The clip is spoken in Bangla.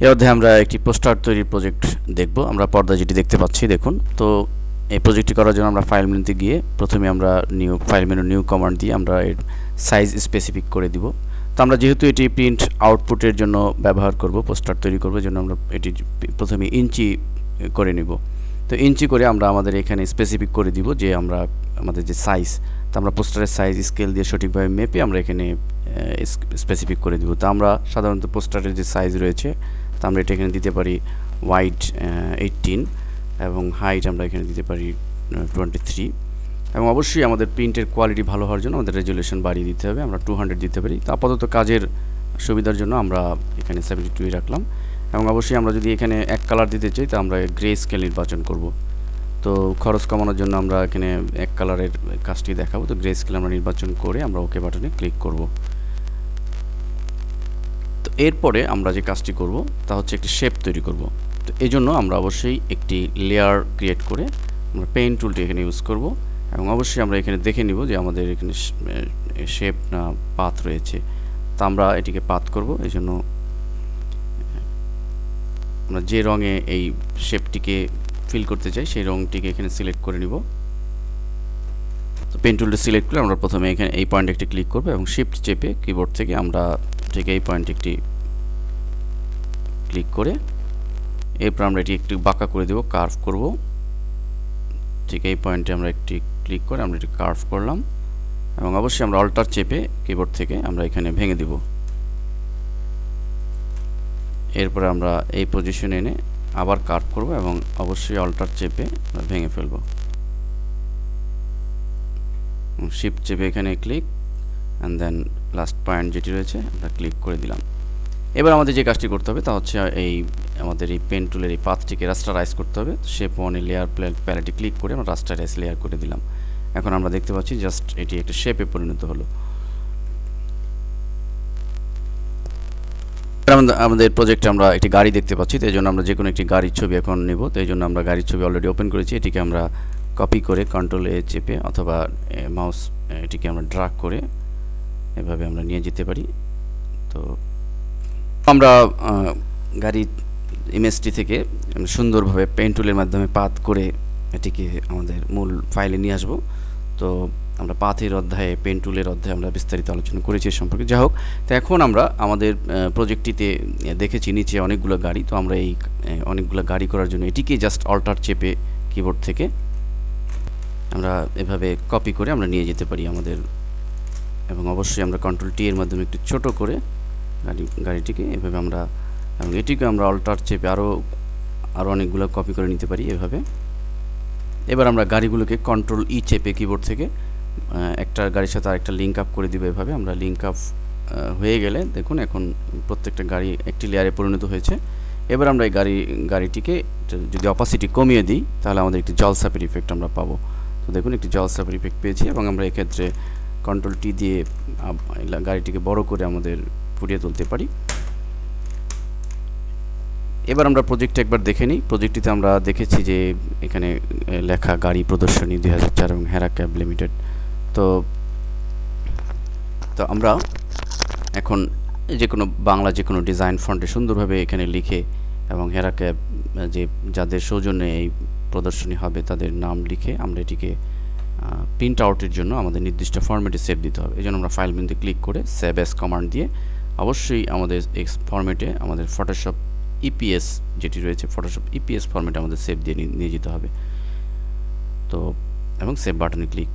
এই অধ্যায়ে আমরা একটি পোস্টার তৈরির প্রজেক্ট দেখব। আমরা পর্দায় যেটি দেখতে পাচ্ছি দেখুন। তো এই প্রজেক্টটি করার জন্য আমরা ফাইল মেনুতে গিয়ে প্রথমে আমরা ফাইল মেনু নিউ কমান্ড দিয়ে আমরা এর সাইজ স্পেসিফিক করে দিব। তো আমরা যেহেতু এটি প্রিন্ট আউটপুটের জন্য ব্যবহার করব, পোস্টার তৈরি করব, জন্য আমরা এটি প্রথমে ইঞ্চি করে নিব। তো ইঞ্চি করে আমরা আমাদের এখানে স্পেসিফিক করে দিব যে আমরা আমাদের যে সাইজ, তো আমরা পোস্টারের সাইজ স্কেল দিয়ে সঠিকভাবে মেপে আমরা এখানে স্পেসিফিক করে দিব। তো আমরা সাধারণত পোস্টারের যে সাইজ রয়েছে, তো আমরা এটা এখানে দিতে পারি ওয়াইড 18 এবং হাইট আমরা এখানে দিতে পারি 23 এবং অবশ্যই আমাদের প্রিন্টের কোয়ালিটি ভালো হওয়ার জন্য আমাদের রেজুলেশন বাড়িয়ে দিতে হবে। আমরা 200 দিতে পারি। তো আপাতত কাজের সুবিধার জন্য আমরা এখানে 72 রাখলাম এবং অবশ্যই আমরা যদি এখানে এক কালার দিতে চাই তো আমরা গ্রে স্কেল নির্বাচন করব। তো খরচ কমানোর জন্য আমরা এখানে এক কালারের কাজটি দেখাবো। তো গ্রে স্কেল আমরা নির্বাচন করে আমরা ওকে বাটনে ক্লিক করব। তো এরপরে আমরা যে কাজটি করব তা হচ্ছে একটি শেপ তৈরি করব। তো এই জন্য আমরা অবশ্যই একটি লেয়ার ক্রিয়েট করে আমরা পেইন্ট টুলটি এখানে ইউজ করব এবং অবশ্যই আমরা এখানে দেখে নিব যে আমাদের এখানে শেপ না পাথ রয়েছে। তো আমরা এটিকে পাথ করব। এই জন্য আমরা যে রঙে এই শেপটিকে ফিল করতে চাই সেই রঙটিকে এখানে সিলেক্ট করে নিব। তো পেন টুলটা সিলেক্ট করে আমরা প্রথমে এখানে এই পয়েন্টে একটি ক্লিক করব এবং শিফট চেপে কিবোর্ড থেকে আমরা ঠিক এই পয়েন্টে একটি ক্লিক করে এরপর আমরা এটি একটু বাঁকা করে দেব, কার্ভ করব। ঠিক এই পয়েন্টে আমরা একটি ক্লিক করে আমরা এটি কার্ভ করলাম এবং অবশ্যই আমরা অল্টার চেপে কিবোর্ড থেকে আমরা এখানে ভেঙে দেব। এরপর আমরা এই পজিশনে এনে আবার কার্ভ করব এবং অবশ্যই অল্টার চেপে আমরা ভেঙে ফেলব। শিফট চেপে এখানে click and then last point যেটি রয়েছে আমরা ক্লিক করে দিলাম। এবার আমাদের যে কাজটি করতে হবে তা হচ্ছে আমাদের এই পেন টুলের এই পাথটিকে রাস্টারাইজ করতে হবে। শেপ ওয়ানে লেয়ার প্যালেটে ক্লিক করে আমরা রাস্টারাইজ লেয়ার করে দিলাম। এখন আমরা দেখতে পাচ্ছি জাস্ট এটি একটা শেপে পরিণত হলো। আমাদের প্রজেক্টে আমরা একটি গাড়ি দেখতে পাচ্ছি, তো এই জন্য আমরা যে কোনো একটি গাড়ির ছবি এখন নেব। তো এই জন্য আমরা গাড়ির ছবি অলরেডি ওপেন করেছি। এটিকে আমরা কপি করে কন্ট্রোল এ চেপে অথবা মাউস এটিকে আমরা ড্র্যাগ করে এভাবে আমরা নিয়ে যেতে পারি। তো আমরা গাড়ির ইমেজটি থেকে সুন্দরভাবে পেন টুলের মাধ্যমে পাথ করে এটিকে আমাদের মূল ফাইলে নিয়ে আসব। তো আমরা পাথের অধ্যায়ে, পেন টুলের অধ্যায়ে আমরা বিস্তারিত আলোচনা করেছি এ সম্পর্কে। যাই হোক, তো এখন আমরা আমাদের প্রজেক্টটিতে দেখেছি নিচে অনেকগুলো গাড়ি। তো আমরা এই অনেকগুলো গাড়ি করার জন্য এটিকে জাস্ট অল্টার চেপে কিবোর্ড থেকে আমরা এভাবে কপি করে আমরা নিয়ে যেতে পারি আমাদের, এবং অবশ্যই আমরা কন্ট্রোল টি এর মাধ্যমে একটু ছোট করে গাড়িটিকে এভাবে আমরা, এবং এটিকে আমরা অল্টার চেপে আরও অনেকগুলো কপি করে নিতে পারি এভাবে। এবার আমরা গাড়িগুলোকে কন্ট্রোল ই চেপে কিবোর্ড থেকে একটা গাড়ির সাথে আরেকটা লিঙ্ক আপ করে দিব। এভাবে আমরা লিঙ্ক আপ হয়ে গেলে দেখুন এখন প্রত্যেকটা গাড়ি একটি লেয়ারে পরিণত হয়েছে। এবার আমরা এই গাড়িটিকে যদি অপাসিটি কমিয়ে দিই তাহলে আমাদের একটি জলসাপের ইফেক্ট আমরা পাবো। তো দেখুন একটি জলসাপের ইফেক্ট পেয়েছি এবং আমরা এক্ষেত্রে কন্ট্রোল টি দিয়ে গাড়িটিকে বড় করে আমাদের ফুটিয়ে তুলতে পারি। এবার আমরা প্রজেক্টটা একবার দেখে নিই। প্রজেক্টটিতে আমরা দেখেছি যে এখানে লেখা গাড়ি প্রদর্শনী 2004 এবং হেরা ক্যাব লিমিটেড। তো আমরা এখন যে কোনো বাংলা যে কোনো ডিজাইন ফন্টে সুন্দরভাবে এখানে লিখে এবং হেরা ক্যাব যে যাদের সৌজন্যে এই প্রদর্শনী হবে তাদের নাম লিখে আমরা এটিকে প্রিন্ট আউটের জন্য আমাদের নির্দিষ্ট ফরম্যাটে সেভ দিতে হবে। এই জন্য আমরা ফাইল মেনুতে ক্লিক করে সেভ অ্যাজ কমান্ড দিয়ে অবশ্যই আমাদের এক্স ফরম্যাটে আমাদের ফটোশপ ইপিএস যেটি রয়েছে, ফটোশপ ইপিএস ফরম্যাটে আমাদের সেভ দিয়ে নিয়ে যেতে হবে। তো এবং সেভ বাটনে ক্লিক